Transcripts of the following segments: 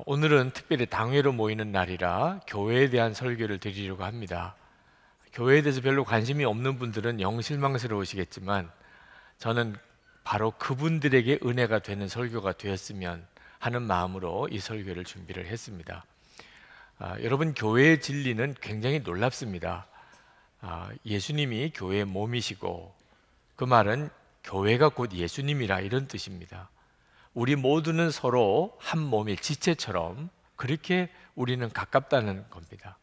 오늘은 특별히 당회로 모이는 날이라 교회에 대한 설교를 드리려고 합니다. 교회에 대해서 별로 관심이 없는 분들은 영 실망스러우시겠지만 저는 바로 그분들에게 은혜가 되는 설교가 되었으면 하는 마음으로 이 설교를 준비를 했습니다. 여러분, 교회의 진리는 굉장히 놀랍습니다. 예수님이 교회의 몸이시고 그 말은 교회가 곧 예수님이라 이런 뜻입니다. 우리 모두는 서로 한 몸의 지체처럼 그렇게 우리는 가깝다는 겁니다.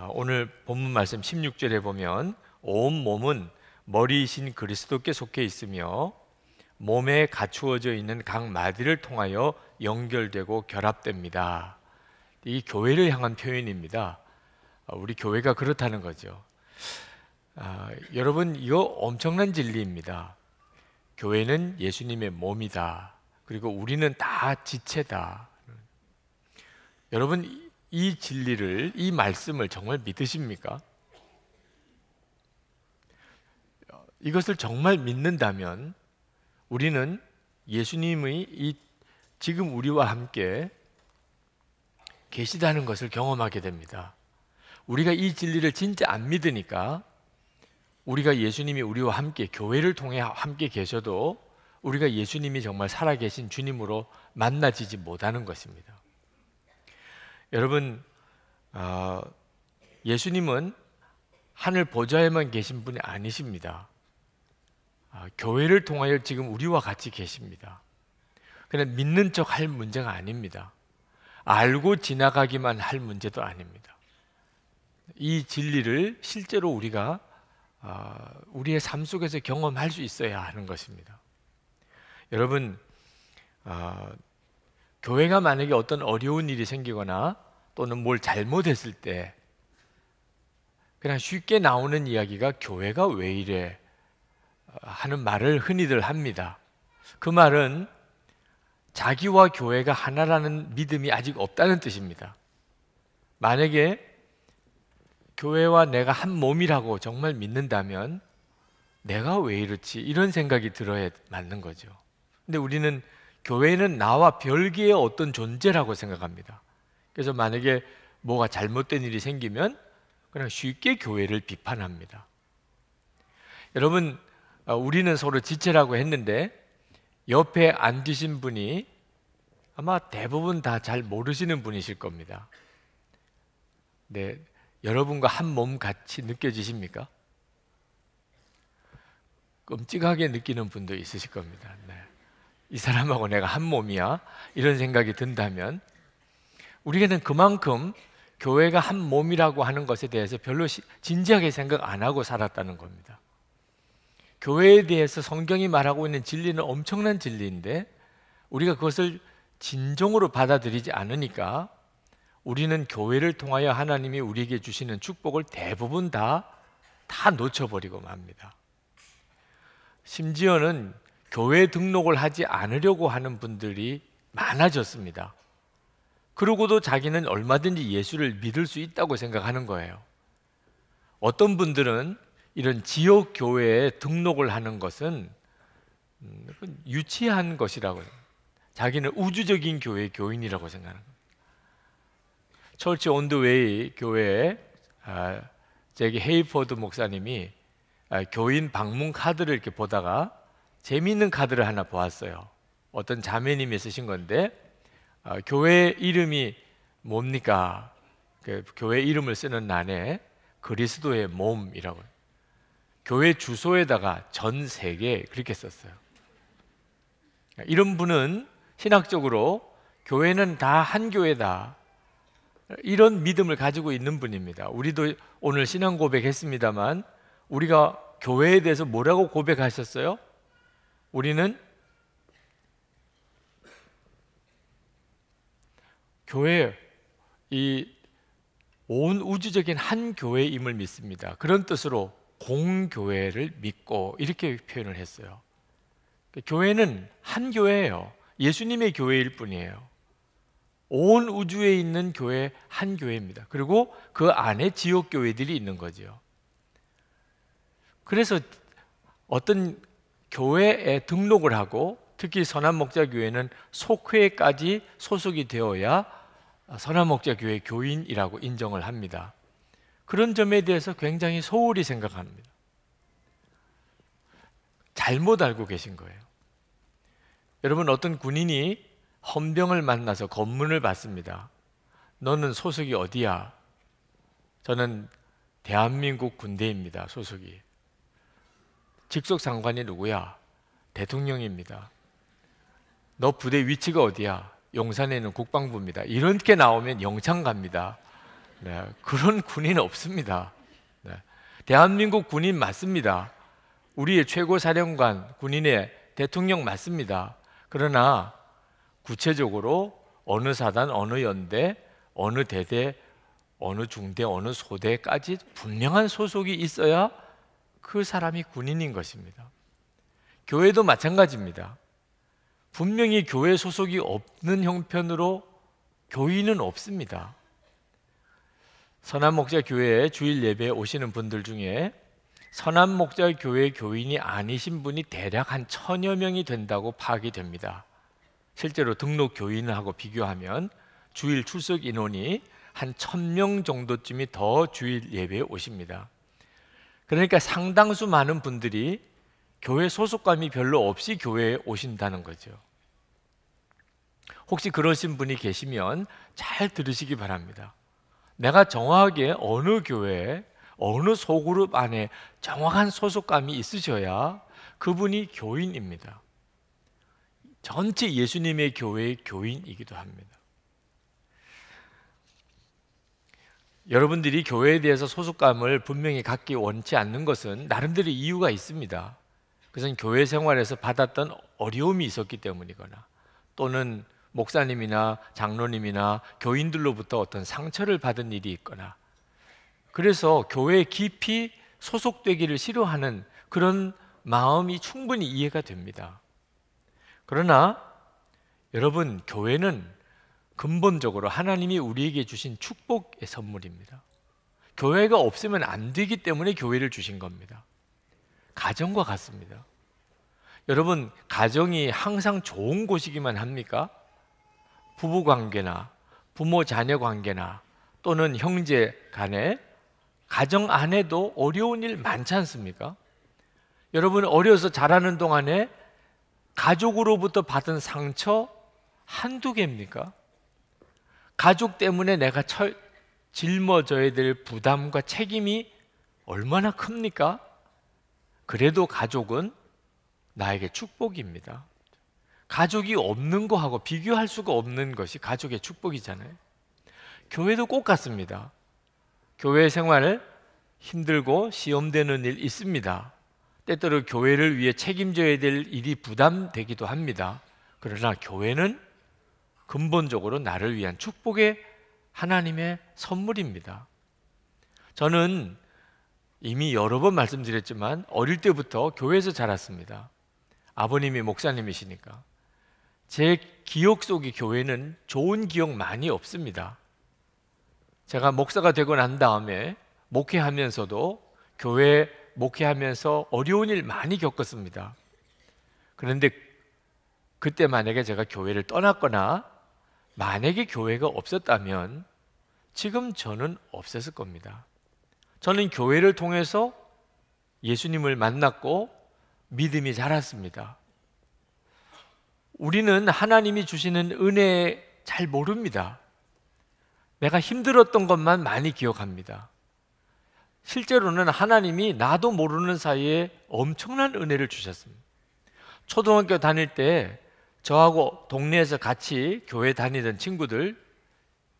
오늘 본문 말씀 16절에 보면 온 몸은 머리이신 그리스도께 속해 있으며 몸에 갖추어져 있는 각 마디를 통하여 연결되고 결합됩니다. 이 교회를 향한 표현입니다. 우리 교회가 그렇다는 거죠. 여러분, 이거 엄청난 진리입니다. 교회는 예수님의 몸이다. 그리고 우리는 다 지체다. 여러분, 이 진리를, 이 말씀을 정말 믿으십니까? 이것을 정말 믿는다면 우리는 예수님의 지금 우리와 함께 계시다는 것을 경험하게 됩니다. 우리가 이 진리를 진짜 안 믿으니까 우리가 예수님이 우리와 함께 교회를 통해 함께 계셔도 우리가 예수님이 정말 살아계신 주님으로 만나지지 못하는 것입니다. 여러분, 예수님은 하늘 보좌에만 계신 분이 아니십니다. 교회를 통하여 지금 우리와 같이 계십니다. 그냥 믿는 척 할 문제가 아닙니다. 알고 지나가기만 할 문제도 아닙니다. 이 진리를 실제로 우리가 우리의 삶 속에서 경험할 수 있어야 하는 것입니다. 여러분, 교회가 만약에 어떤 어려운 일이 생기거나 또는 뭘 잘못했을 때 그냥 쉽게 나오는 이야기가 교회가 왜 이래 하는 말을 흔히들 합니다. 그 말은 자기와 교회가 하나라는 믿음이 아직 없다는 뜻입니다. 만약에 교회와 내가 한 몸이라고 정말 믿는다면 내가 왜 이렇지? 이런 생각이 들어야 맞는 거죠. 근데 우리는 교회는 나와 별개의 어떤 존재라고 생각합니다. 그래서 만약에 뭐가 잘못된 일이 생기면 그냥 쉽게 교회를 비판합니다. 여러분, 우리는 서로 지체라고 했는데 옆에 앉으신 분이 아마 대부분 다 잘 모르시는 분이실 겁니다. 네, 여러분과 한 몸 같이 느껴지십니까? 끔찍하게 느끼는 분도 있으실 겁니다. 네. 이 사람하고 내가 한 몸이야? 이런 생각이 든다면 우리는 그만큼 교회가 한 몸이라고 하는 것에 대해서 별로 진지하게 생각 안 하고 살았다는 겁니다. 교회에 대해서 성경이 말하고 있는 진리는 엄청난 진리인데 우리가 그것을 진정으로 받아들이지 않으니까 우리는 교회를 통하여 하나님이 우리에게 주시는 축복을 대부분 다 놓쳐버리고 맙니다. 심지어는 교회 등록을 하지 않으려고 하는 분들이 많아졌습니다. 그러고도 자기는 얼마든지 예수를 믿을 수 있다고 생각하는 거예요. 어떤 분들은 이런 지역 교회에 등록을 하는 것은 유치한 것이라고 해요. 자기는 우주적인 교회의 교인이라고 생각하는 거예요. 처치 온 더 웨이 교회에 저기 헤이포드 목사님이 교인 방문 카드를 이렇게 보다가 재미있는 카드를 하나 보았어요. 어떤 자매님이 쓰신 건데 교회 이름이 뭡니까? 그 교회 이름을 쓰는 난에 그리스도의 몸이라고 교회 주소에다가 전 세계 그렇게 썼어요. 이런 분은 신학적으로 교회는 다 한 교회다 이런 믿음을 가지고 있는 분입니다. 우리도 오늘 신앙 고백했습니다만 우리가 교회에 대해서 뭐라고 고백하셨어요? 우리는 교회, 이 온 우주적인 한 교회임을 믿습니다. 그런 뜻으로 공교회를 믿고 이렇게 표현을 했어요. 교회는 한 교회예요. 예수님의 교회일 뿐이에요. 온 우주에 있는 교회 한 교회입니다. 그리고 그 안에 지역 교회들이 있는 거죠. 그래서 어떤 교회에 등록을 하고 특히 선한목자교회는 속회까지 소속이 되어야 선한목자교회 교인이라고 인정을 합니다. 그런 점에 대해서 굉장히 소홀히 생각합니다. 잘못 알고 계신 거예요. 여러분, 어떤 군인이 헌병을 만나서 검문을 받습니다. 너는 소속이 어디야? 저는 대한민국 군대입니다. 소속이. 직속 상관이 누구야? 대통령입니다. 너 부대 위치가 어디야? 용산에 있는 국방부입니다. 이렇게 나오면 영창 갑니다. 네, 그런 군인 없습니다. 네, 대한민국 군인 맞습니다. 우리의 최고 사령관, 군인의 대통령 맞습니다. 그러나 구체적으로 어느 사단, 어느 연대, 어느 대대, 어느 중대, 어느 소대까지 분명한 소속이 있어야 그 사람이 군인인 것입니다. 교회도 마찬가지입니다. 분명히 교회 소속이 없는 형편으로 교인은 없습니다. 선한목자교회에 주일 예배에 오시는 분들 중에 선한목자교회 교인이 아니신 분이 대략 한 1000여 명이 된다고 파악이 됩니다. 실제로 등록 교인하고 비교하면 주일 출석 인원이 한 1000명 정도쯤이 더 주일 예배에 오십니다. 그러니까 상당수 많은 분들이 교회 소속감이 별로 없이 교회에 오신다는 거죠. 혹시 그러신 분이 계시면 잘 들으시기 바랍니다. 내가 정확하게 어느 교회, 어느 소그룹 안에 정확한 소속감이 있으셔야 그분이 교인입니다. 전체 예수님의 교회의 교인이기도 합니다. 여러분들이 교회에 대해서 소속감을 분명히 갖기 원치 않는 것은 나름대로 이유가 있습니다. 그것은 교회 생활에서 받았던 어려움이 있었기 때문이거나 또는 목사님이나 장로님이나 교인들로부터 어떤 상처를 받은 일이 있거나 그래서 교회에 깊이 소속되기를 싫어하는 그런 마음이 충분히 이해가 됩니다. 그러나 여러분, 교회는 근본적으로 하나님이 우리에게 주신 축복의 선물입니다. 교회가 없으면 안 되기 때문에 교회를 주신 겁니다. 가정과 같습니다. 여러분, 가정이 항상 좋은 곳이기만 합니까? 부부 관계나 부모 자녀 관계나 또는 형제 간에 가정 안에도 어려운 일 많지 않습니까? 여러분, 어려서 자라는 동안에 가족으로부터 받은 상처 한두 개입니까? 가족 때문에 내가 짊어져야 될 부담과 책임이 얼마나 큽니까? 그래도 가족은 나에게 축복입니다. 가족이 없는 거하고 비교할 수가 없는 것이 가족의 축복이잖아요. 교회도 꼭 같습니다. 교회 생활 힘들고 시험되는 일 있습니다. 때때로 교회를 위해 책임져야 될 일이 부담되기도 합니다. 그러나 교회는 근본적으로 나를 위한 축복의 하나님의 선물입니다. 저는 이미 여러 번 말씀드렸지만 어릴 때부터 교회에서 자랐습니다. 아버님이 목사님이시니까. 제 기억 속의 교회는 좋은 기억 많이 없습니다. 제가 목사가 되고 난 다음에 목회하면서도 교회 목회하면서 어려운 일 많이 겪었습니다. 그런데 그때 만약에 제가 교회를 떠났거나 만약에 교회가 없었다면 지금 저는 없었을 겁니다. 저는 교회를 통해서 예수님을 만났고 믿음이 자랐습니다. 우리는 하나님이 주시는 은혜 잘 모릅니다. 내가 힘들었던 것만 많이 기억합니다. 실제로는 하나님이 나도 모르는 사이에 엄청난 은혜를 주셨습니다. 초등학교 다닐 때 저하고 동네에서 같이 교회 다니던 친구들,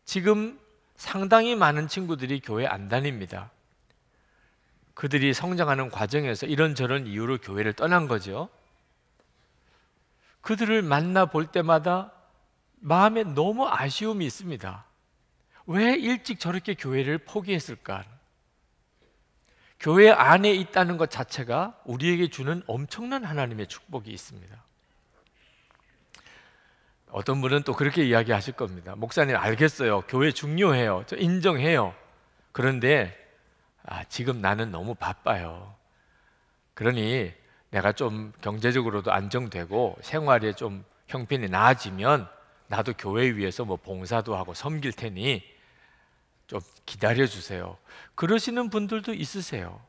지금 상당히 많은 친구들이 교회 안 다닙니다. 그들이 성장하는 과정에서 이런저런 이유로 교회를 떠난 거죠. 그들을 만나볼 때마다 마음에 너무 아쉬움이 있습니다. 왜 일찍 저렇게 교회를 포기했을까? 교회 안에 있다는 것 자체가 우리에게 주는 엄청난 하나님의 축복이 있습니다. 어떤 분은 또 그렇게 이야기하실 겁니다. 목사님, 알겠어요. 교회 중요해요. 저 인정해요. 그런데 지금 나는 너무 바빠요. 그러니 내가 좀 경제적으로도 안정되고 생활에 좀 형편이 나아지면 나도 교회 위에서 뭐 봉사도 하고 섬길 테니 좀 기다려 주세요. 그러시는 분들도 있으세요.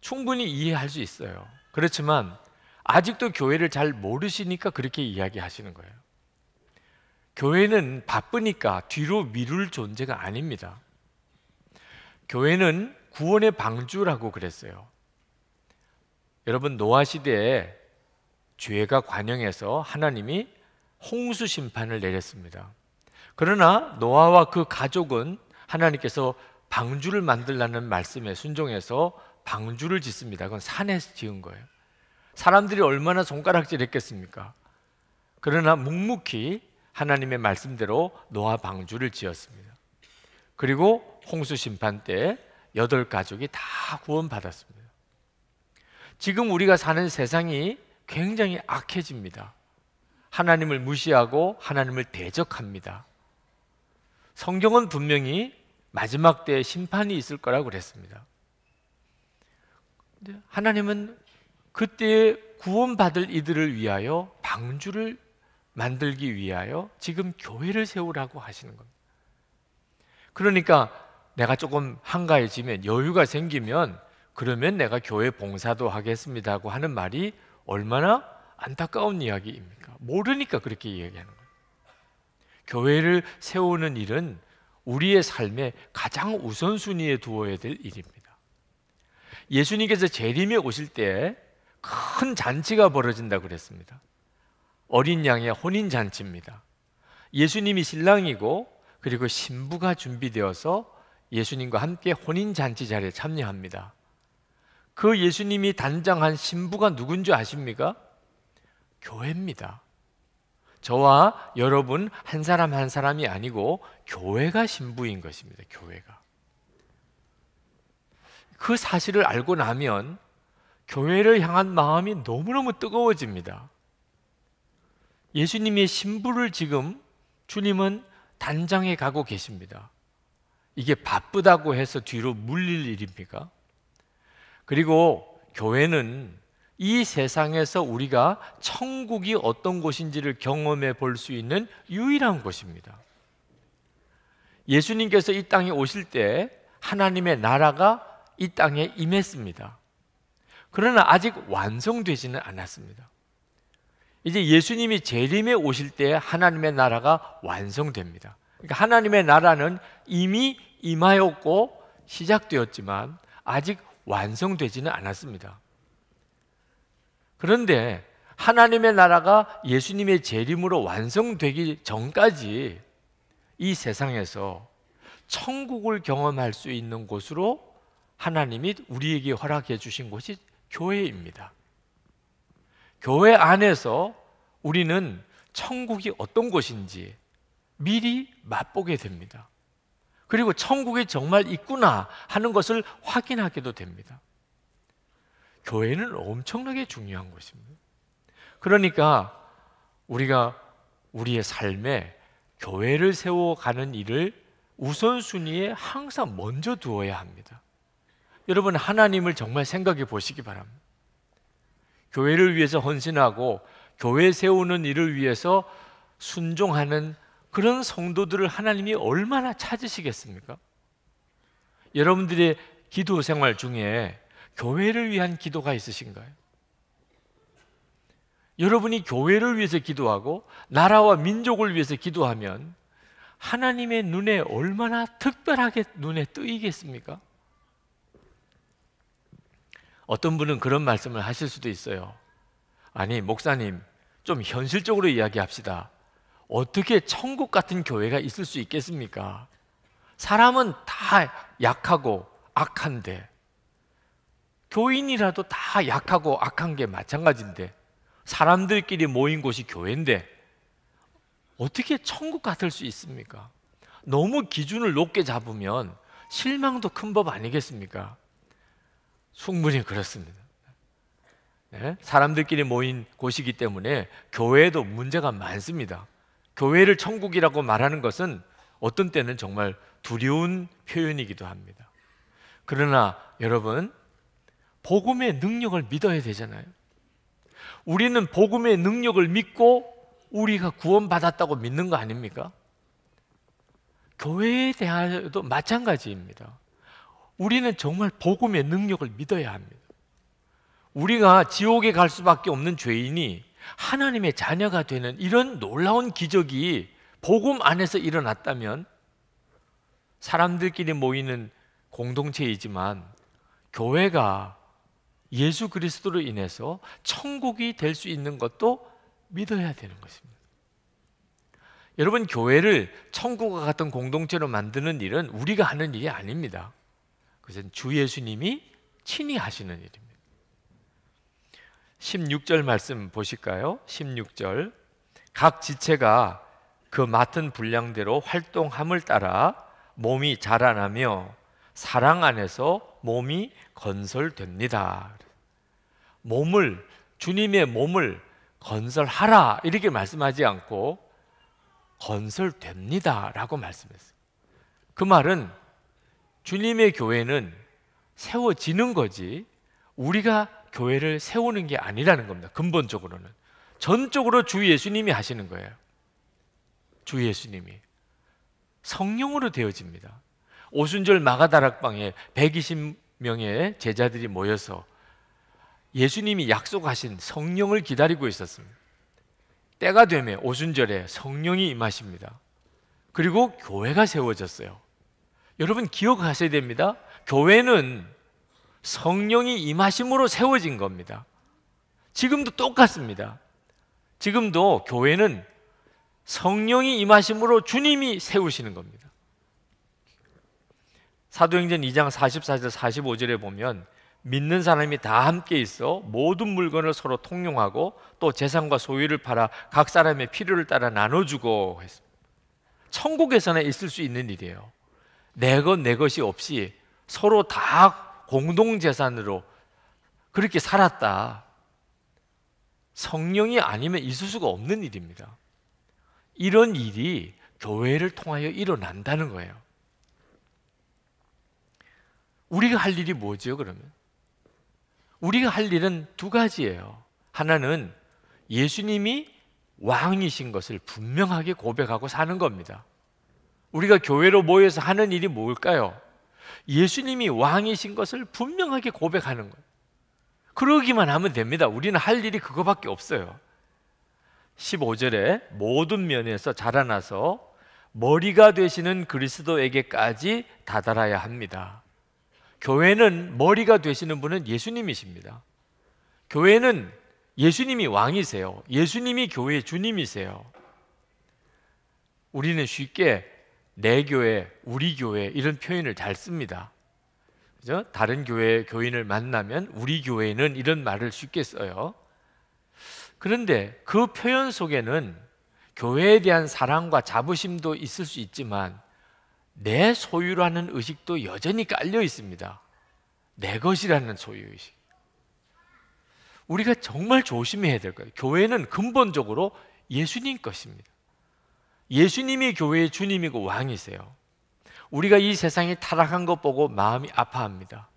충분히 이해할 수 있어요. 그렇지만 아직도 교회를 잘 모르시니까 그렇게 이야기하시는 거예요. 교회는 바쁘니까 뒤로 미룰 존재가 아닙니다. 교회는 구원의 방주라고 그랬어요. 여러분, 노아 시대에 죄가 관영해서 하나님이 홍수 심판을 내렸습니다. 그러나 노아와 그 가족은 하나님께서 방주를 만들라는 말씀에 순종해서 방주를 짓습니다. 그건 산에서 지은 거예요. 사람들이 얼마나 손가락질했겠습니까? 그러나 묵묵히 하나님의 말씀대로 노아 방주를 지었습니다. 그리고 홍수 심판 때 8가족이 다 구원받았습니다. 지금 우리가 사는 세상이 굉장히 악해집니다. 하나님을 무시하고 하나님을 대적합니다. 성경은 분명히 마지막 때에 심판이 있을 거라고 그랬습니다. 하나님은 그때 구원받을 이들을 위하여 방주를 만들기 위하여 지금 교회를 세우라고 하시는 겁니다. 그러니까 내가 조금 한가해지면, 여유가 생기면 그러면 내가 교회 봉사도 하겠습니다고 하는 말이 얼마나 안타까운 이야기입니까? 모르니까 그렇게 이야기하는 거예요. 교회를 세우는 일은 우리의 삶에 가장 우선순위에 두어야 될 일입니다. 예수님께서 재림에 오실 때 큰 잔치가 벌어진다고 그랬습니다. 어린 양의 혼인잔치입니다. 예수님이 신랑이고 그리고 신부가 준비되어서 예수님과 함께 혼인잔치 자리에 참여합니다. 그 예수님이 단장한 신부가 누군지 아십니까? 교회입니다. 저와 여러분 한 사람 한 사람이 아니고 교회가 신부인 것입니다. 교회가. 그 사실을 알고 나면 교회를 향한 마음이 너무너무 뜨거워집니다. 예수님의 신부를 지금 주님은 단장해 가고 계십니다. 이게 바쁘다고 해서 뒤로 물릴 일입니까? 그리고 교회는 이 세상에서 우리가 천국이 어떤 곳인지를 경험해 볼 수 있는 유일한 곳입니다. 예수님께서 이 땅에 오실 때 하나님의 나라가 이 땅에 임했습니다. 그러나 아직 완성되지는 않았습니다. 이제 예수님이 재림에 오실 때 하나님의 나라가 완성됩니다. 그러니까 하나님의 나라는 이미 임하였고 시작되었지만 아직 완성되지는 않았습니다. 그런데 하나님의 나라가 예수님의 재림으로 완성되기 전까지 이 세상에서 천국을 경험할 수 있는 곳으로 하나님이 우리에게 허락해 주신 곳이 교회입니다. 교회 안에서 우리는 천국이 어떤 곳인지 미리 맛보게 됩니다. 그리고 천국이 정말 있구나 하는 것을 확인하게도 됩니다. 교회는 엄청나게 중요한 것입니다. 그러니까 우리가 우리의 삶에 교회를 세워가는 일을 우선순위에 항상 먼저 두어야 합니다. 여러분, 하나님을 정말 생각해 보시기 바랍니다. 교회를 위해서 헌신하고 교회 세우는 일을 위해서 순종하는 그런 성도들을 하나님이 얼마나 찾으시겠습니까? 여러분들의 기도 생활 중에 교회를 위한 기도가 있으신가요? 여러분이 교회를 위해서 기도하고 나라와 민족을 위해서 기도하면 하나님의 눈에 얼마나 특별하게 눈에 뜨이겠습니까? 어떤 분은 그런 말씀을 하실 수도 있어요. 아니, 목사님, 좀 현실적으로 이야기합시다. 어떻게 천국 같은 교회가 있을 수 있겠습니까? 사람은 다 약하고 악한데, 교인이라도 다 약하고 악한 게 마찬가지인데, 사람들끼리 모인 곳이 교회인데 어떻게 천국 같을 수 있습니까? 너무 기준을 높게 잡으면 실망도 큰 법 아니겠습니까? 충분히 그렇습니다. 네? 사람들끼리 모인 곳이기 때문에 교회에도 문제가 많습니다. 교회를 천국이라고 말하는 것은 어떤 때는 정말 두려운 표현이기도 합니다. 그러나 여러분, 복음의 능력을 믿어야 되잖아요. 우리는 복음의 능력을 믿고 우리가 구원받았다고 믿는 거 아닙니까? 교회에 대하여도 마찬가지입니다. 우리는 정말 복음의 능력을 믿어야 합니다. 우리가 지옥에 갈 수밖에 없는 죄인이 하나님의 자녀가 되는 이런 놀라운 기적이 복음 안에서 일어났다면, 사람들끼리 모이는 공동체이지만 교회가 예수 그리스도로 인해서 천국이 될 수 있는 것도 믿어야 되는 것입니다. 여러분, 교회를 천국과 같은 공동체로 만드는 일은 우리가 하는 일이 아닙니다. 그것은 주 예수님이 친히 하시는 일입니다. 16절 말씀 보실까요? 16절, 각 지체가 그 맡은 분량대로 활동함을 따라 몸이 자라나며 사랑 안에서 몸이 건설됩니다. 주님의 몸을 건설하라 이렇게 말씀하지 않고 건설됩니다 라고 말씀했어요. 그 말은 주님의 교회는 세워지는 거지 우리가 교회를 세우는 게 아니라는 겁니다. 근본적으로는 전적으로 주 예수님이 하시는 거예요. 주 예수님이 성령으로 되어집니다. 오순절 마가다락방에 120명의 제자들이 모여서 예수님이 약속하신 성령을 기다리고 있었습니다. 때가 되면 오순절에 성령이 임하십니다. 그리고 교회가 세워졌어요. 여러분 기억하셔야 됩니다. 교회는 성령이 임하심으로 세워진 겁니다. 지금도 똑같습니다. 지금도 교회는 성령이 임하심으로 주님이 세우시는 겁니다. 사도행전 2장 44절 45절에 보면 믿는 사람이 다 함께 있어 모든 물건을 서로 통용하고 또 재산과 소유를 팔아 각 사람의 필요를 따라 나눠주고 했습니다. 천국에서는 있을 수 있는 일이에요. 내 것 내 것이 없이 서로 다 공동재산으로 그렇게 살았다. 성령이 아니면 있을 수가 없는 일입니다. 이런 일이 교회를 통하여 일어난다는 거예요. 우리가 할 일이 뭐죠, 그러면? 우리가 할 일은 두 가지예요. 하나는 예수님이 왕이신 것을 분명하게 고백하고 사는 겁니다. 우리가 교회로 모여서 하는 일이 뭘까요? 예수님이 왕이신 것을 분명하게 고백하는 거예요. 그러기만 하면 됩니다. 우리는 할 일이 그거밖에 없어요. 15절에 모든 면에서 자라나서 머리가 되시는 그리스도에게까지 다다라야 합니다. 교회는 머리가 되시는 분은 예수님이십니다. 교회는 예수님이 왕이세요. 예수님이 교회의 주님이세요. 우리는 쉽게 내 교회, 우리 교회 이런 표현을 잘 씁니다. 그죠? 다른 교회 교인을 만나면 우리 교회는 이런 말을 쉽게 써요. 그런데 그 표현 속에는 교회에 대한 사랑과 자부심도 있을 수 있지만 내 소유라는 의식도 여전히 깔려 있습니다. 내 것이라는 소유의식. 우리가 정말 조심해야 될 거예요. 교회는 근본적으로 예수님 것입니다. 예수님이 교회의 주님이고 왕이세요. 우리가 이 세상이 타락한 것 보고 마음이 아파합니다.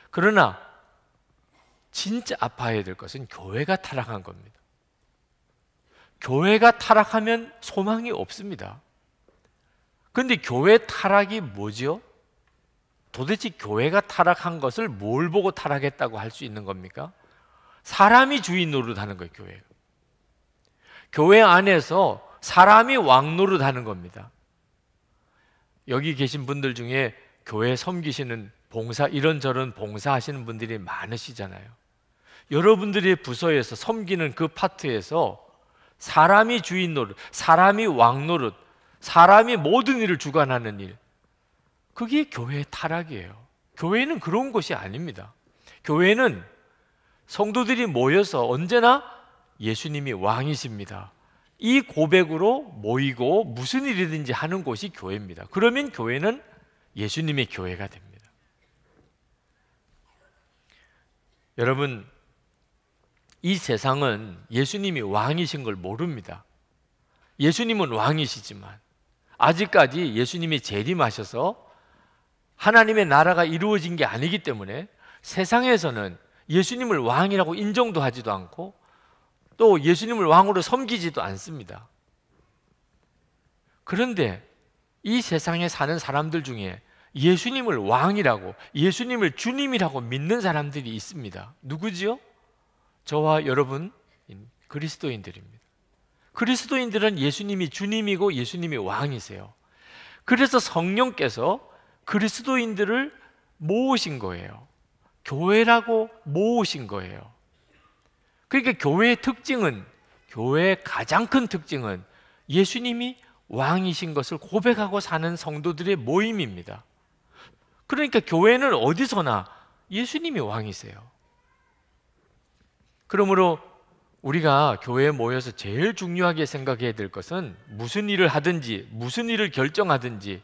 그러나 진짜 아파해야 될 것은 교회가 타락한 겁니다. 교회가 타락하면 소망이 없습니다. 그런데 교회 타락이 뭐죠? 도대체 교회가 타락한 것을 뭘 보고 타락했다고 할 수 있는 겁니까? 사람이 주인 노릇하는 거예요. 교회가. 교회 안에서 사람이 왕 노릇하는 겁니다. 여기 계신 분들 중에 교회 섬기시는 봉사 이런저런 봉사하시는 분들이 많으시잖아요. 여러분들의 부서에서 섬기는 그 파트에서 사람이 주인 노릇, 사람이 왕 노릇, 사람이 모든 일을 주관하는 일, 그게 교회의 타락이에요. 교회는 그런 곳이 아닙니다. 교회는 성도들이 모여서 언제나 예수님이 왕이십니다, 이 고백으로 모이고 무슨 일이든지 하는 곳이 교회입니다. 그러면 교회는 예수님의 교회가 됩니다. 여러분, 이 세상은 예수님이 왕이신 걸 모릅니다. 예수님은 왕이시지만 아직까지 예수님이 재림하셔서 하나님의 나라가 이루어진 게 아니기 때문에 세상에서는 예수님을 왕이라고 인정도 하지도 않고 또 예수님을 왕으로 섬기지도 않습니다. 그런데 이 세상에 사는 사람들 중에 예수님을 왕이라고, 예수님을 주님이라고 믿는 사람들이 있습니다. 누구지요? 저와 여러분 그리스도인들입니다. 그리스도인들은 예수님이 주님이고 예수님이 왕이세요. 그래서 성령께서 그리스도인들을 모으신 거예요. 교회라고 모으신 거예요. 그러니까 교회의 특징은, 교회의 가장 큰 특징은 예수님이 왕이신 것을 고백하고 사는 성도들의 모임입니다. 그러니까 교회는 어디서나 예수님이 왕이세요. 그러므로 우리가 교회에 모여서 제일 중요하게 생각해야 될 것은 무슨 일을 하든지 무슨 일을 결정하든지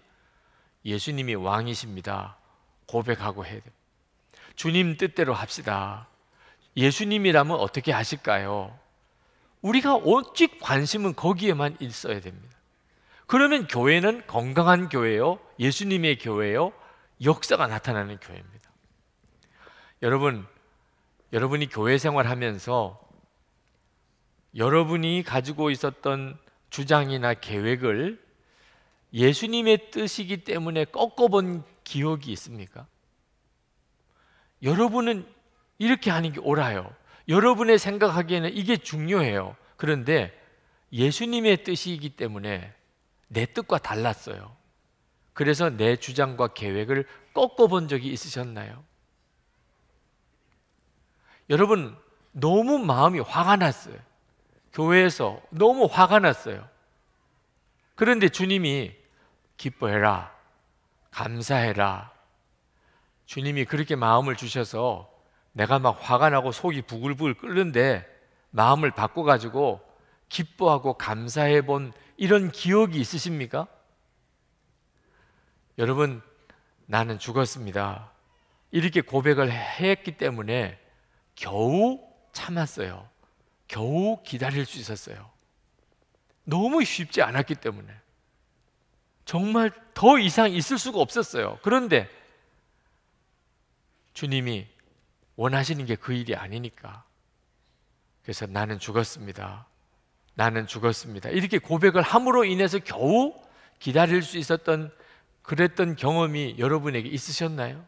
예수님이 왕이십니다 고백하고 해야 돼요. 주님 뜻대로 합시다. 예수님이라면 어떻게 하실까요? 우리가 오직 관심은 거기에만 있어야 됩니다. 그러면 교회는 건강한 교회요, 예수님의 교회요, 역사가 나타나는 교회입니다. 여러분이 교회 생활하면서 여러분이 가지고 있었던 주장이나 계획을 예수님의 뜻이기 때문에 꺾어본 기억이 있습니까? 여러분은 이렇게 하는 게 옳아요. 여러분의 생각하기에는 이게 중요해요. 그런데 예수님의 뜻이기 때문에 내 뜻과 달랐어요. 그래서 내 주장과 계획을 꺾어본 적이 있으셨나요? 여러분, 너무 마음이 화가 났어요. 교회에서 너무 화가 났어요. 그런데 주님이 기뻐해라, 감사해라. 주님이 그렇게 마음을 주셔서 내가 막 화가 나고 속이 부글부글 끓는데 마음을 바꿔가지고 기뻐하고 감사해 본 이런 기억이 있으십니까? 여러분, 나는 죽었습니다. 이렇게 고백을 했기 때문에 겨우 참았어요. 겨우 기다릴 수 있었어요. 너무 쉽지 않았기 때문에 정말 더 이상 있을 수가 없었어요. 그런데 주님이 원하시는 게 그 일이 아니니까, 그래서 나는 죽었습니다. 나는 죽었습니다. 이렇게 고백을 함으로 인해서 겨우 기다릴 수 있었던 그랬던 경험이 여러분에게 있으셨나요?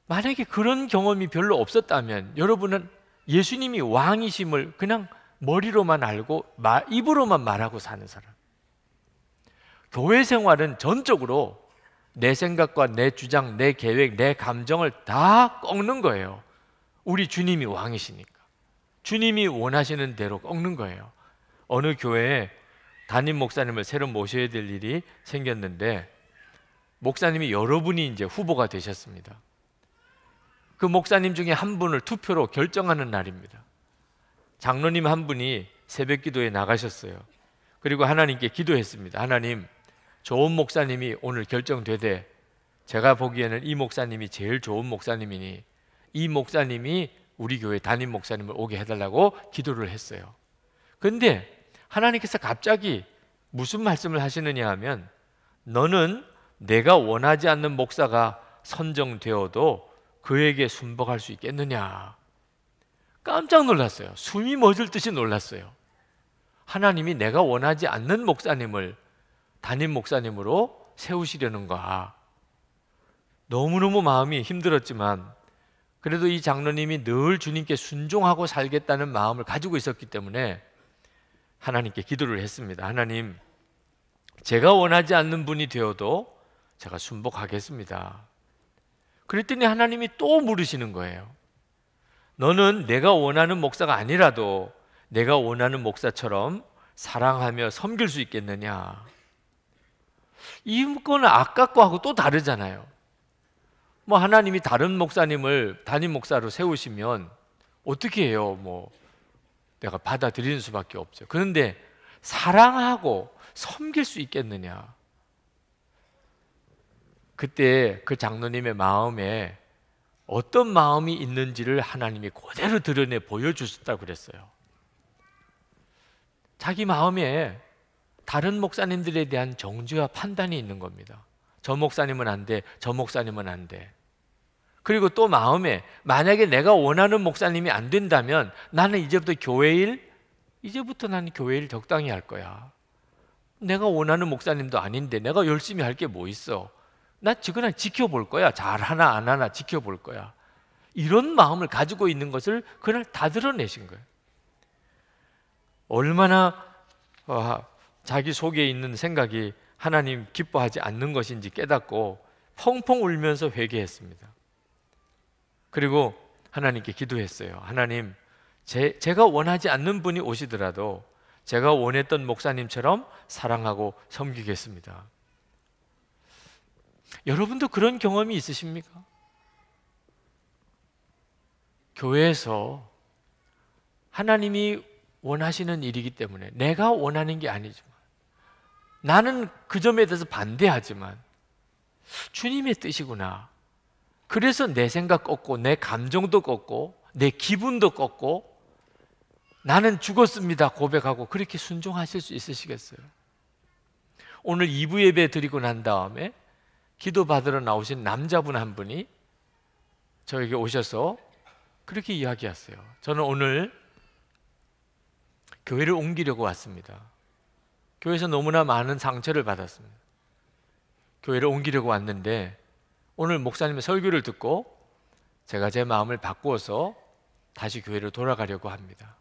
만약에 그런 경험이 별로 없었다면 여러분은 예수님이 왕이심을 그냥 머리로만 알고 입으로만 말하고 사는 사람. 교회 생활은 전적으로 내 생각과 내 주장, 내 계획, 내 감정을 다 꺾는 거예요. 우리 주님이 왕이시니까. 주님이 원하시는 대로 꺾는 거예요. 어느 교회에 담임 목사님을 새로 모셔야 될 일이 생겼는데 목사님이 여러분이 이제 후보가 되셨습니다. 그 목사님 중에 한 분을 투표로 결정하는 날입니다. 장로님 한 분이 새벽 기도에 나가셨어요. 그리고 하나님께 기도했습니다. 하나님, 좋은 목사님이 오늘 결정되되 제가 보기에는 이 목사님이 제일 좋은 목사님이니 이 목사님이 우리 교회 담임 목사님을 오게 해달라고 기도를 했어요. 그런데 하나님께서 갑자기 무슨 말씀을 하시느냐 하면, 너는 내가 원하지 않는 목사가 선정되어도 그에게 순복할 수 있겠느냐. 깜짝 놀랐어요. 숨이 멎을 듯이 놀랐어요. 하나님이 내가 원하지 않는 목사님을 담임 목사님으로 세우시려는가. 너무너무 마음이 힘들었지만 그래도 이 장로님이 늘 주님께 순종하고 살겠다는 마음을 가지고 있었기 때문에 하나님께 기도를 했습니다. 하나님, 제가 원하지 않는 분이 되어도 제가 순복하겠습니다. 그랬더니 하나님이 또 물으시는 거예요. 너는 내가 원하는 목사가 아니라도 내가 원하는 목사처럼 사랑하며 섬길 수 있겠느냐. 이거는 아까 거하고 또 다르잖아요. 뭐 하나님이 다른 목사님을 담임 목사로 세우시면 어떻게 해요? 뭐 내가 받아들이는 수밖에 없죠. 그런데 사랑하고 섬길 수 있겠느냐. 그때 그 장로님의 마음에 어떤 마음이 있는지를 하나님이 그대로 드러내 보여주셨다고 그랬어요. 자기 마음에 다른 목사님들에 대한 정죄와 판단이 있는 겁니다. 저 목사님은 안 돼, 저 목사님은 안 돼. 그리고 또 마음에 만약에 내가 원하는 목사님이 안 된다면 나는 이제부터 나는 교회 일 적당히 할 거야. 내가 원하는 목사님도 아닌데 내가 열심히 할 게 뭐 있어. 나 그냥 지켜볼 거야. 잘하나 안 하나 지켜볼 거야. 이런 마음을 가지고 있는 것을 그날 다 드러내신 거예요. 얼마나 자기 속에 있는 생각이 하나님 기뻐하지 않는 것인지 깨닫고 펑펑 울면서 회개했습니다. 그리고 하나님께 기도했어요. 하나님, 제가 원하지 않는 분이 오시더라도 제가 원했던 목사님처럼 사랑하고 섬기겠습니다. 여러분도 그런 경험이 있으십니까? 교회에서 하나님이 원하시는 일이기 때문에 내가 원하는 게 아니지만 나는 그 점에 대해서 반대하지만 주님의 뜻이구나. 그래서 내 생각 꺾고 내 감정도 꺾고 내 기분도 꺾고 나는 죽었습니다 고백하고 그렇게 순종하실 수 있으시겠어요? 오늘 2부 예배 드리고 난 다음에 기도 받으러 나오신 남자분 한 분이 저에게 오셔서 그렇게 이야기했어요. 저는 오늘 교회를 옮기려고 왔습니다. 교회에서 너무나 많은 상처를 받았습니다. 교회를 옮기려고 왔는데 오늘 목사님의 설교를 듣고 제가 제 마음을 바꾸어서 다시 교회로 돌아가려고 합니다.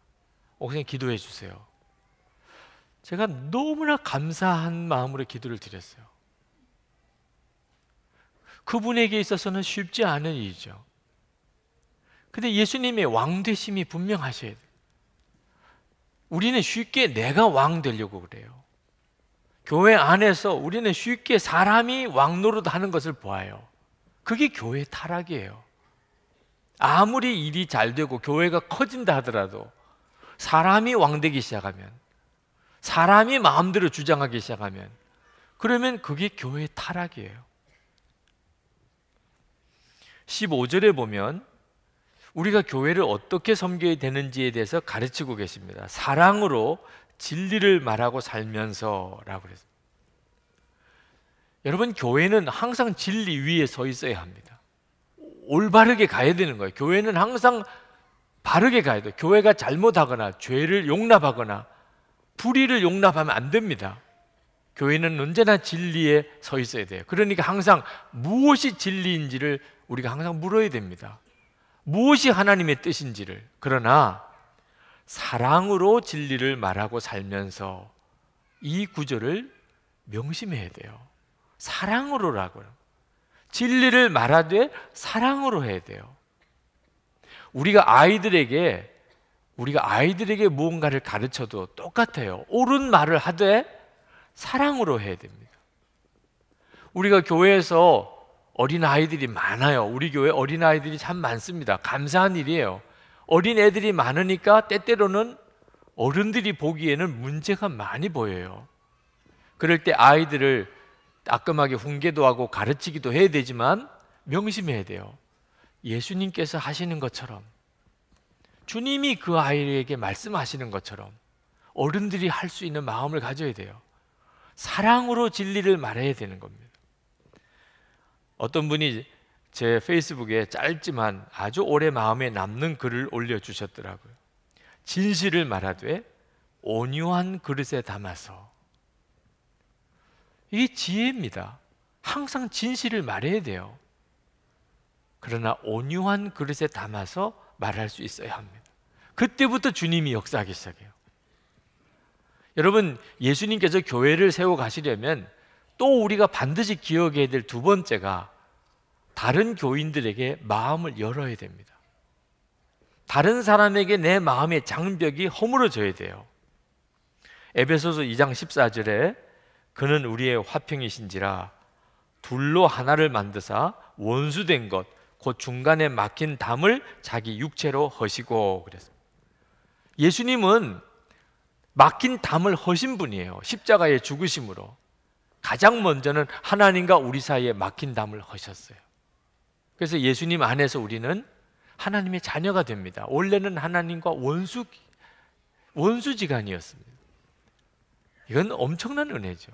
목사님 기도해 주세요. 제가 너무나 감사한 마음으로 기도를 드렸어요. 그분에게 있어서는 쉽지 않은 일이죠. 근데 예수님의 왕 되심이 분명하셔야 돼요. 우리는 쉽게 내가 왕 되려고 그래요. 교회 안에서 우리는 쉽게 사람이 왕 노릇하는 것을 보아요. 그게 교회 타락이에요. 아무리 일이 잘 되고 교회가 커진다 하더라도 사람이 왕 되기 시작하면, 사람이 마음대로 주장하기 시작하면, 그러면 그게 교회의 타락이에요. 15절에 보면 우리가 교회를 어떻게 섬겨야 되는지에 대해서 가르치고 계십니다. 사랑으로 진리를 말하고 살면서라고 그랬습니다. 여러분, 교회는 항상 진리 위에 서 있어야 합니다. 올바르게 가야 되는 거예요. 교회는 항상 바르게 가야 돼요. 교회가 잘못하거나 죄를 용납하거나 불의를 용납하면 안 됩니다. 교회는 언제나 진리에 서 있어야 돼요. 그러니까 항상 무엇이 진리인지를 우리가 항상 물어야 됩니다. 무엇이 하나님의 뜻인지를. 그러나 사랑으로 진리를 말하고 살면서 이 구절을 명심해야 돼요. 사랑으로라고요. 진리를 말하되 사랑으로 해야 돼요. 우리가 아이들에게 무언가를 가르쳐도 똑같아요. 옳은 말을 하되 사랑으로 해야 됩니다. 우리가 교회에서 어린아이들이 많아요. 우리 교회 어린아이들이 참 많습니다. 감사한 일이에요. 어린애들이 많으니까 때때로는 어른들이 보기에는 문제가 많이 보여요. 그럴 때 아이들을 따끔하게 훈계도 하고 가르치기도 해야 되지만 명심해야 돼요. 예수님께서 하시는 것처럼, 주님이 그 아이에게 말씀하시는 것처럼 어른들이 할 수 있는 마음을 가져야 돼요. 사랑으로 진리를 말해야 되는 겁니다. 어떤 분이 제 페이스북에 짧지만 아주 오래 마음에 남는 글을 올려주셨더라고요. 진실을 말하되 온유한 그릇에 담아서. 이게 지혜입니다. 항상 진실을 말해야 돼요. 그러나 온유한 그릇에 담아서 말할 수 있어야 합니다. 그때부터 주님이 역사하기 시작해요. 여러분, 예수님께서 교회를 세워 가시려면 또 우리가 반드시 기억해야 될 두 번째가 다른 교인들에게 마음을 열어야 됩니다. 다른 사람에게 내 마음의 장벽이 허물어져야 돼요. 에베소서 2장 14절에 그는 우리의 화평이신지라 둘로 하나를 만드사 원수된 것 곧 중간에 막힌 담을 자기 육체로 허시고 그랬습니다. 예수님은 막힌 담을 허신 분이에요. 십자가의 죽으심으로. 가장 먼저는 하나님과 우리 사이에 막힌 담을 허셨어요. 그래서 예수님 안에서 우리는 하나님의 자녀가 됩니다. 원래는 하나님과 원수지간이었습니다. 이건 엄청난 은혜죠.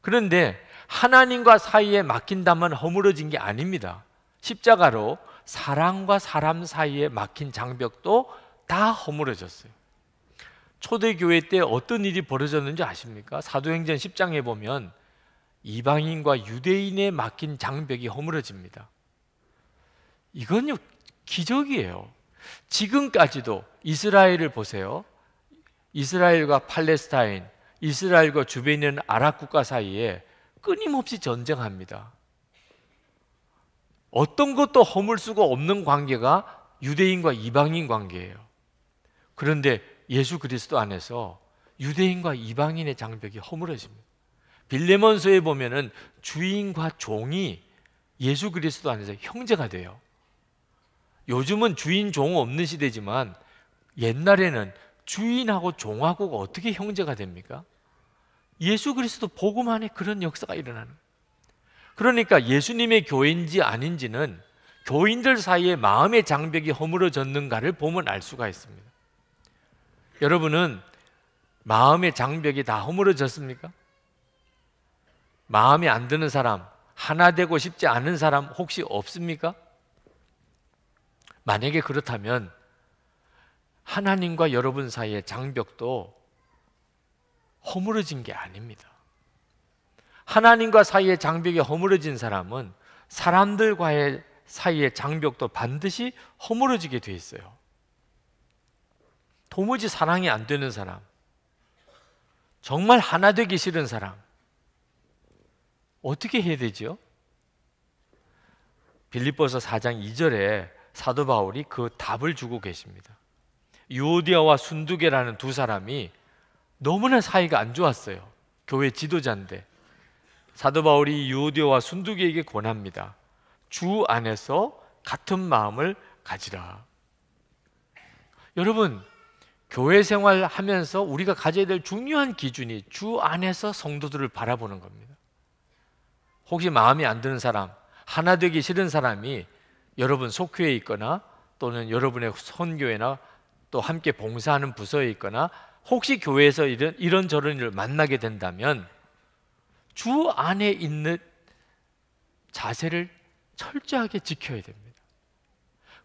그런데 하나님과 사이에 막힌 담은 허물어진 게 아닙니다. 십자가로 사람과 사람 사이에 막힌 장벽도 다 허물어졌어요. 초대교회 때 어떤 일이 벌어졌는지 아십니까? 사도행전 10장에 보면 이방인과 유대인에 막힌 장벽이 허물어집니다. 이건요, 기적이에요. 지금까지도 이스라엘을 보세요. 이스라엘과 팔레스타인, 이스라엘과 주변에 있는 아랍 국가 사이에 끊임없이 전쟁합니다. 어떤 것도 허물 수가 없는 관계가 유대인과 이방인 관계예요. 그런데 예수 그리스도 안에서 유대인과 이방인의 장벽이 허물어집니다. 빌레몬서에 보면은 주인과 종이 예수 그리스도 안에서 형제가 돼요. 요즘은 주인 종 없는 시대지만 옛날에는 주인하고 종하고가 어떻게 형제가 됩니까? 예수 그리스도 복음 안에 그런 역사가 일어나는 거예요. 그러니까 예수님의 교회인지 아닌지는 교인들 사이에 마음의 장벽이 허물어졌는가를 보면 알 수가 있습니다. 여러분은 마음의 장벽이 다 허물어졌습니까? 마음에 안 드는 사람, 하나 되고 싶지 않은 사람 혹시 없습니까? 만약에 그렇다면 하나님과 여러분 사이의 장벽도 허물어진 게 아닙니다. 하나님과 사이의 장벽이 허물어진 사람은 사람들과의 사이의 장벽도 반드시 허물어지게 돼 있어요. 도무지 사랑이 안 되는 사람, 정말 하나 되기 싫은 사람, 어떻게 해야 되죠? 빌립보서 4장 2절에 사도 바울이 그 답을 주고 계십니다. 유오디아와 순두계라는 두 사람이 너무나 사이가 안 좋았어요. 교회 지도자인데 사도 바울이 유오디아와 순두계에게 권합니다. 주 안에서 같은 마음을 가지라. 여러분, 교회 생활하면서 우리가 가져야 될 중요한 기준이 주 안에서 성도들을 바라보는 겁니다. 혹시 마음에 안 드는 사람, 하나 되기 싫은 사람이 여러분 속회에 있거나 또는 여러분의 선교회나 또 함께 봉사하는 부서에 있거나 혹시 교회에서 이런저런 일을 만나게 된다면 주 안에 있는 자세를 철저하게 지켜야 됩니다.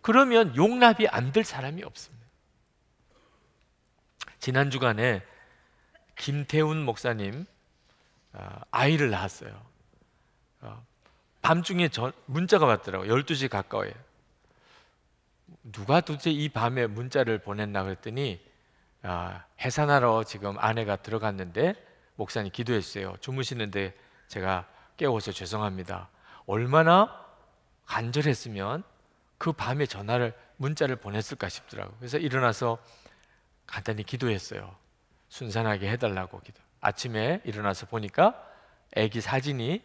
그러면 용납이 안 될 사람이 없습니다. 지난 주간에 김태훈 목사님 아이를 낳았어요. 밤중에 문자가 왔더라고요. 12시 가까워요. 누가 도대체 이 밤에 문자를 보냈나 그랬더니 해산하러 지금 아내가 들어갔는데 목사님 기도해 주세요. 주무시는데 제가 깨워서 죄송합니다. 얼마나 간절했으면 그 밤에 문자를 보냈을까 싶더라고요. 그래서 일어나서 간단히 기도했어요. 순산하게 해달라고 기도. 아침에 일어나서 보니까 아기 사진이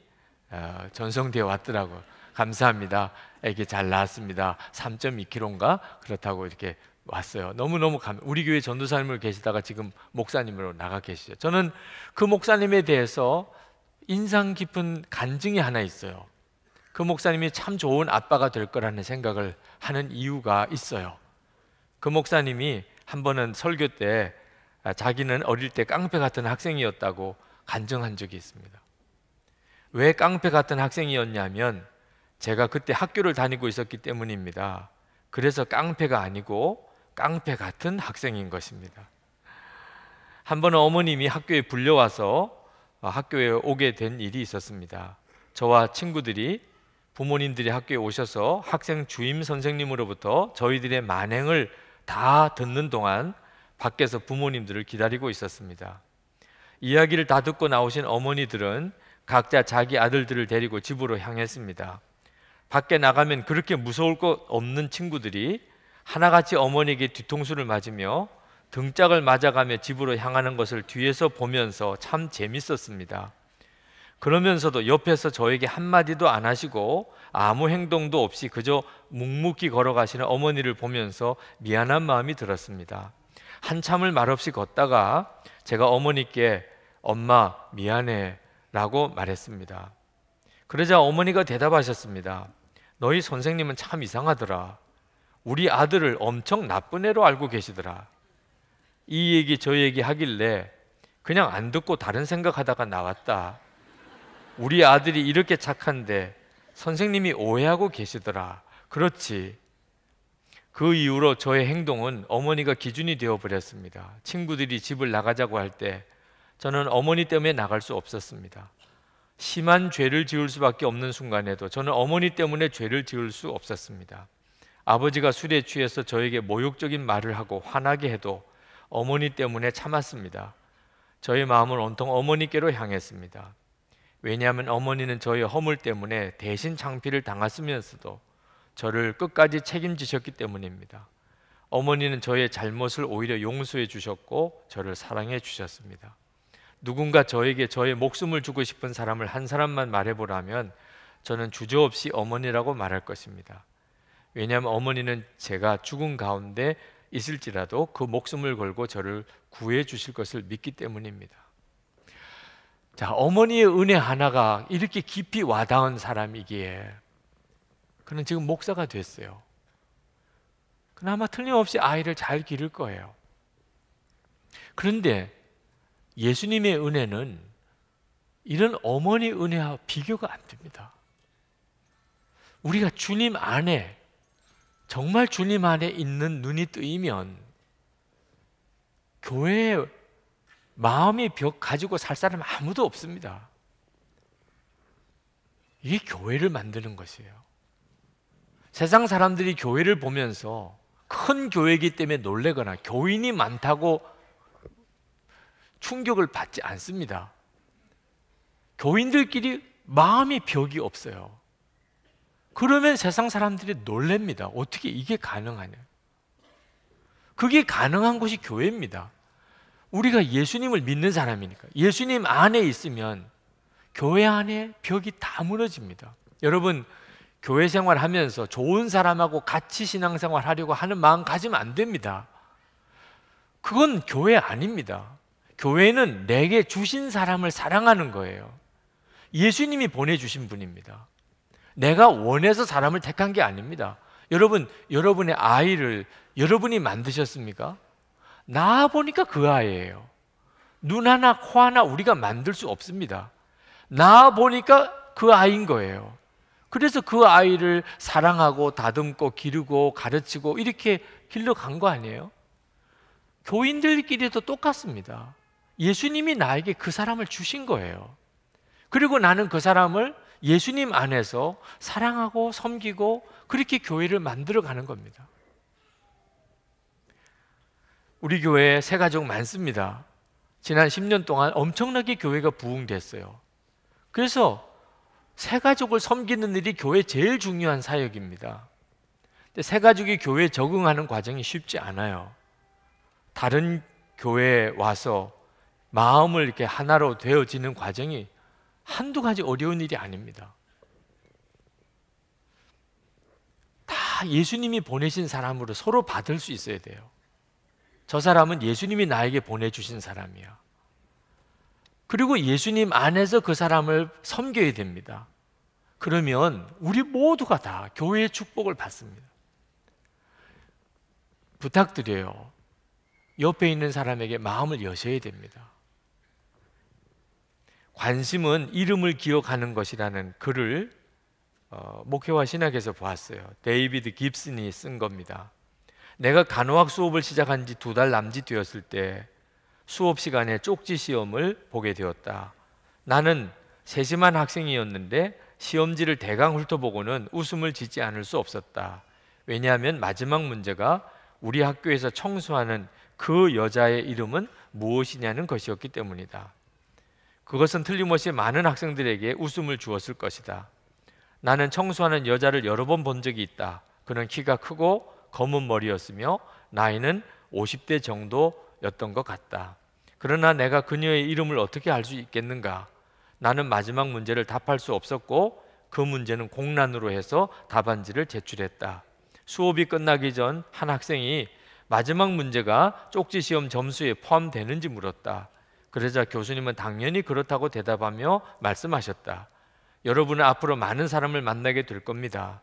전송되어 왔더라고요. 감사합니다. 아기 잘 나왔습니다. 3.2kg인가 그렇다고 이렇게 왔어요. 너무너무 우리 교회 전도사님을 계시다가 지금 목사님으로 나가 계시죠. 저는 그 목사님에 대해서 인상 깊은 간증이 하나 있어요. 그 목사님이 참 좋은 아빠가 될 거라는 생각을 하는 이유가 있어요. 그 목사님이 한 번은 설교 때 자기는 어릴 때 깡패 같은 학생이었다고 간증한 적이 있습니다. 왜 깡패 같은 학생이었냐면 제가 그때 학교를 다니고 있었기 때문입니다. 그래서 깡패가 아니고 깡패 같은 학생인 것입니다. 한 번은 어머님이 학교에 불려와서 학교에 오게 된 일이 있었습니다. 저와 친구들이 부모님들이 학교에 오셔서 학생 주임 선생님으로부터 저희들의 만행을 다 듣는 동안 밖에서 부모님들을 기다리고 있었습니다. 이야기를 다 듣고 나오신 어머니들은 각자 자기 아들들을 데리고 집으로 향했습니다. 밖에 나가면 그렇게 무서울 것 없는 친구들이 하나같이 어머니에게 뒤통수를 맞으며 등짝을 맞아가며 집으로 향하는 것을 뒤에서 보면서 참 재밌었습니다. 그러면서도 옆에서 저에게 한마디도 안 하시고 아무 행동도 없이 그저 묵묵히 걸어가시는 어머니를 보면서 미안한 마음이 들었습니다. 한참을 말없이 걷다가 제가 어머니께 엄마 미안해 라고 말했습니다. 그러자 어머니가 대답하셨습니다. 너희 선생님은 참 이상하더라. 우리 아들을 엄청 나쁜 애로 알고 계시더라. 이 얘기 저 얘기 하길래 그냥 안 듣고 다른 생각하다가 나왔다. 우리 아들이 이렇게 착한데 선생님이 오해하고 계시더라. 그렇지. 그 이후로 저의 행동은 어머니가 기준이 되어버렸습니다. 친구들이 집을 나가자고 할 때 저는 어머니 때문에 나갈 수 없었습니다. 심한 죄를 지을 수밖에 없는 순간에도 저는 어머니 때문에 죄를 지을 수 없었습니다. 아버지가 술에 취해서 저에게 모욕적인 말을 하고 화나게 해도 어머니 때문에 참았습니다. 저의 마음은 온통 어머니께로 향했습니다. 왜냐하면 어머니는 저의 허물 때문에 대신 창피를 당했으면서도 저를 끝까지 책임지셨기 때문입니다. 어머니는 저의 잘못을 오히려 용서해 주셨고 저를 사랑해 주셨습니다. 누군가 저에게 저의 목숨을 주고 싶은 사람을 한 사람만 말해보라면 저는 주저없이 어머니라고 말할 것입니다. 왜냐하면 어머니는 제가 죽은 가운데 있을지라도 그 목숨을 걸고 저를 구해 주실 것을 믿기 때문입니다. 자, 어머니의 은혜 하나가 이렇게 깊이 와닿은 사람이기에 그는 지금 목사가 됐어요. 그나마 틀림없이 아이를 잘 기를 거예요. 그런데 예수님의 은혜는 이런 어머니 은혜와 비교가 안 됩니다. 우리가 주님 안에, 정말 주님 안에 있는 눈이 뜨이면 교회에 마음의 벽 가지고 살 사람 아무도 없습니다. 이게 교회를 만드는 것이에요. 세상 사람들이 교회를 보면서 큰 교회이기 때문에 놀래거나 교인이 많다고 충격을 받지 않습니다. 교인들끼리 마음의 벽이 없어요. 그러면 세상 사람들이 놀랍니다. 어떻게 이게 가능하냐? 그게 가능한 곳이 교회입니다. 우리가 예수님을 믿는 사람이니까. 예수님 안에 있으면 교회 안에 벽이 다 무너집니다. 여러분, 교회 생활하면서 좋은 사람하고 같이 신앙생활 하려고 하는 마음 가지면 안 됩니다. 그건 교회 아닙니다. 교회는 내게 주신 사람을 사랑하는 거예요. 예수님이 보내주신 분입니다. 내가 원해서 사람을 택한 게 아닙니다. 여러분, 여러분의 아이를 여러분이 만드셨습니까? 낳아 보니까 그 아이예요. 눈 하나, 코 하나 우리가 만들 수 없습니다. 낳아 보니까 그 아이인 거예요. 그래서 그 아이를 사랑하고 다듬고 기르고 가르치고 이렇게 길러간 거 아니에요? 교인들끼리도 똑같습니다. 예수님이 나에게 그 사람을 주신 거예요. 그리고 나는 그 사람을 예수님 안에서 사랑하고 섬기고 그렇게 교회를 만들어가는 겁니다. 우리 교회에 새가족 많습니다. 지난 10년 동안 엄청나게 교회가 부흥됐어요. 그래서 새가족을 섬기는 일이 교회의 제일 중요한 사역입니다. 근데 새가족이 교회에 적응하는 과정이 쉽지 않아요. 다른 교회에 와서 마음을 이렇게 하나로 되어지는 과정이 한두 가지 어려운 일이 아닙니다. 다 예수님이 보내신 사람으로 서로 받을 수 있어야 돼요. 저 사람은 예수님이 나에게 보내주신 사람이야. 그리고 예수님 안에서 그 사람을 섬겨야 됩니다. 그러면 우리 모두가 다 교회의 축복을 받습니다. 부탁드려요. 옆에 있는 사람에게 마음을 여셔야 됩니다. 관심은 이름을 기억하는 것이라는 글을 목회와 신학에서 보았어요. 데이비드 깁슨이 쓴 겁니다. 내가 간호학 수업을 시작한 지 2달 남짓 되었을 때 수업 시간에 쪽지 시험을 보게 되었다. 나는 세심한 학생이었는데 시험지를 대강 훑어보고는 웃음을 짓지 않을 수 없었다. 왜냐하면 마지막 문제가 우리 학교에서 청소하는 그 여자의 이름은 무엇이냐는 것이었기 때문이다. 그것은 틀림없이 많은 학생들에게 웃음을 주었을 것이다. 나는 청소하는 여자를 여러 번 본 적이 있다. 그는 키가 크고 검은 머리였으며 나이는 50대 정도였던 것 같다. 그러나 내가 그녀의 이름을 어떻게 알 수 있겠는가? 나는 마지막 문제를 답할 수 없었고 그 문제는 공란으로 해서 답안지를 제출했다. 수업이 끝나기 전 한 학생이 마지막 문제가 쪽지 시험 점수에 포함되는지 물었다. 그러자 교수님은 당연히 그렇다고 대답하며 말씀하셨다. 여러분은 앞으로 많은 사람을 만나게 될 겁니다.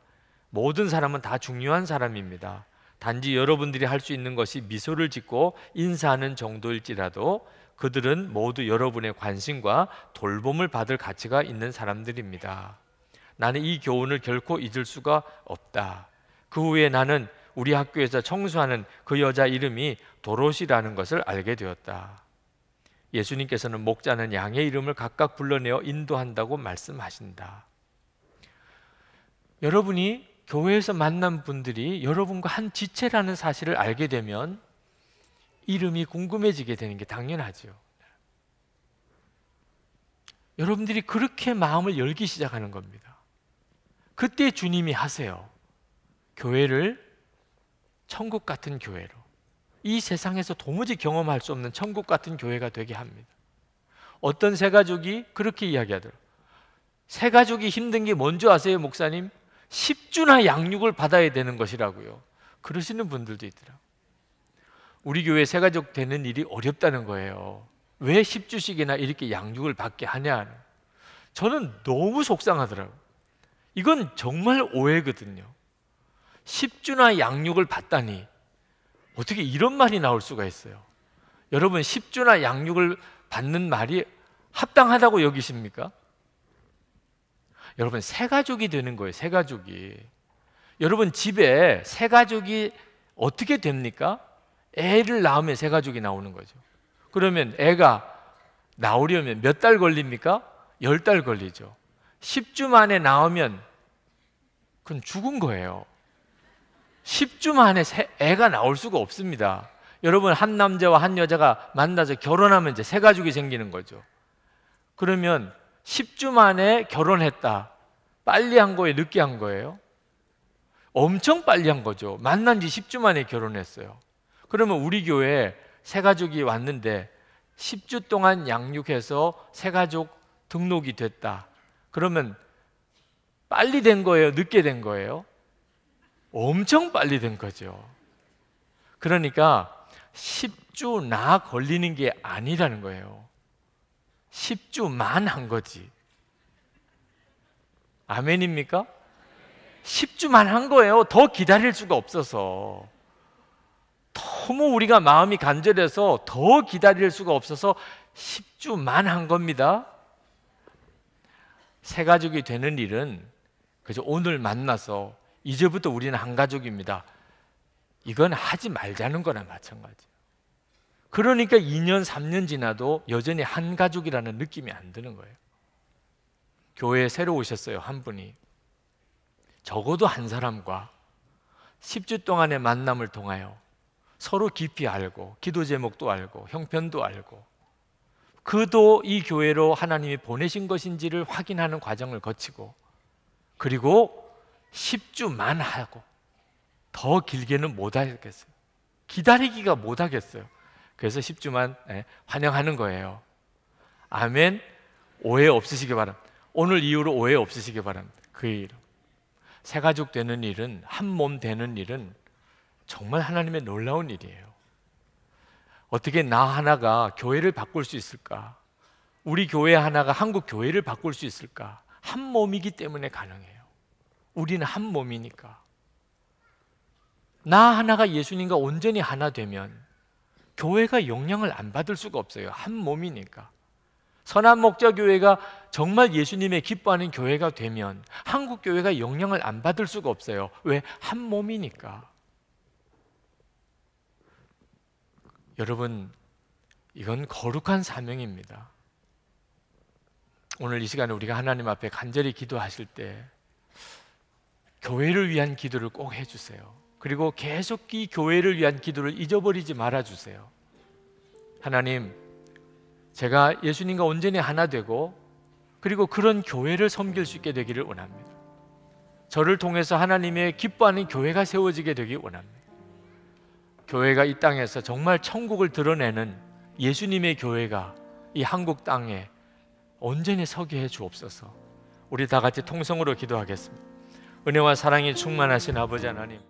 모든 사람은 다 중요한 사람입니다. 단지 여러분들이 할 수 있는 것이 미소를 짓고 인사하는 정도일지라도 그들은 모두 여러분의 관심과 돌봄을 받을 가치가 있는 사람들입니다. 나는 이 교훈을 결코 잊을 수가 없다. 그 후에 나는 우리 학교에서 청소하는 그 여자 이름이 도롯이라는 것을 알게 되었다. 예수님께서는 목자는 양의 이름을 각각 불러내어 인도한다고 말씀하신다. 여러분이 교회에서 만난 분들이 여러분과 한 지체라는 사실을 알게 되면 이름이 궁금해지게 되는 게 당연하죠. 여러분들이 그렇게 마음을 열기 시작하는 겁니다. 그때 주님이 하세요. 교회를 천국 같은 교회로, 이 세상에서 도무지 경험할 수 없는 천국 같은 교회가 되게 합니다. 어떤 새가족이 그렇게 이야기하더라고요. 새가족이 힘든 게 뭔지 아세요, 목사님? 10주나 양육을 받아야 되는 것이라고요. 그러시는 분들도 있더라고요. 우리 교회 새가족 되는 일이 어렵다는 거예요. 왜 10주씩이나 이렇게 양육을 받게 하냐. 저는 너무 속상하더라고요. 이건 정말 오해거든요. 10주나 양육을 받다니 어떻게 이런 말이 나올 수가 있어요? 여러분, 10주나 양육을 받는 말이 합당하다고 여기십니까? 여러분, 새가족이 되는 거예요. 새가족이. 여러분, 집에 새가족이 어떻게 됩니까? 애를 낳으면 새가족이 나오는 거죠. 그러면 애가 나오려면 몇 달 걸립니까? 10달 걸리죠. 10주 만에 나오면 그건 죽은 거예요. 10주 만에 애가 나올 수가 없습니다. 여러분, 한 남자와 한 여자가 만나서 결혼하면 이제 새 가족이 생기는 거죠. 그러면 10주 만에 결혼했다. 빨리 한 거예요? 늦게 한 거예요? 엄청 빨리 한 거죠. 만난 지 10주 만에 결혼했어요. 그러면 우리 교회에 새 가족이 왔는데 10주 동안 양육해서 새 가족 등록이 됐다. 그러면 빨리 된 거예요? 늦게 된 거예요? 엄청 빨리 된 거죠. 그러니까 10주 나 걸리는 게 아니라는 거예요. 10주만 한 거지. 아멘입니까? 10주만 한 거예요. 더 기다릴 수가 없어서. 너무 우리가 마음이 간절해서 더 기다릴 수가 없어서 10주만 한 겁니다. 새 가족이 되는 일은 그저 오늘 만나서 이제부터 우리는 한 가족입니다. 이건 하지 말자는 거나 마찬가지예요. 그러니까 2년, 3년 지나도 여전히 한 가족이라는 느낌이 안 드는 거예요. 교회에 새로 오셨어요, 한 분이. 적어도 한 사람과 10주 동안의 만남을 통하여 서로 깊이 알고 기도 제목도 알고 형편도 알고 그도 이 교회로 하나님이 보내신 것인지를 확인하는 과정을 거치고 그리고 10주만 하고 더 길게는 못 하겠어요. 기다리기가 못 하겠어요. 그래서 10주만 환영하는 거예요. 아멘. 오해 없으시기 바랍니다. 오늘 이후로 오해 없으시기 바랍니다. 그 일. 새 가족 되는 일은, 한 몸 되는 일은 정말 하나님의 놀라운 일이에요. 어떻게 나 하나가 교회를 바꿀 수 있을까? 우리 교회 하나가 한국 교회를 바꿀 수 있을까? 한 몸이기 때문에 가능해요. 우리는 한 몸이니까. 나 하나가 예수님과 온전히 하나 되면 교회가 영향을 안 받을 수가 없어요. 한 몸이니까. 선한목자교회가 정말 예수님의 기뻐하는 교회가 되면 한국 교회가 영향을 안 받을 수가 없어요. 왜? 한 몸이니까. 여러분, 이건 거룩한 사명입니다. 오늘 이 시간에 우리가 하나님 앞에 간절히 기도하실 때 교회를 위한 기도를 꼭 해주세요. 그리고 계속 이 교회를 위한 기도를 잊어버리지 말아주세요. 하나님, 제가 예수님과 온전히 하나 되고 그리고 그런 교회를 섬길 수 있게 되기를 원합니다. 저를 통해서 하나님의 기뻐하는 교회가 세워지게 되기 원합니다. 교회가 이 땅에서 정말 천국을 드러내는 예수님의 교회가 이 한국 땅에 온전히 서게 해 주옵소서. 우리 다 같이 통성으로 기도하겠습니다. 은혜와 사랑이 충만하신 아버지 하나님,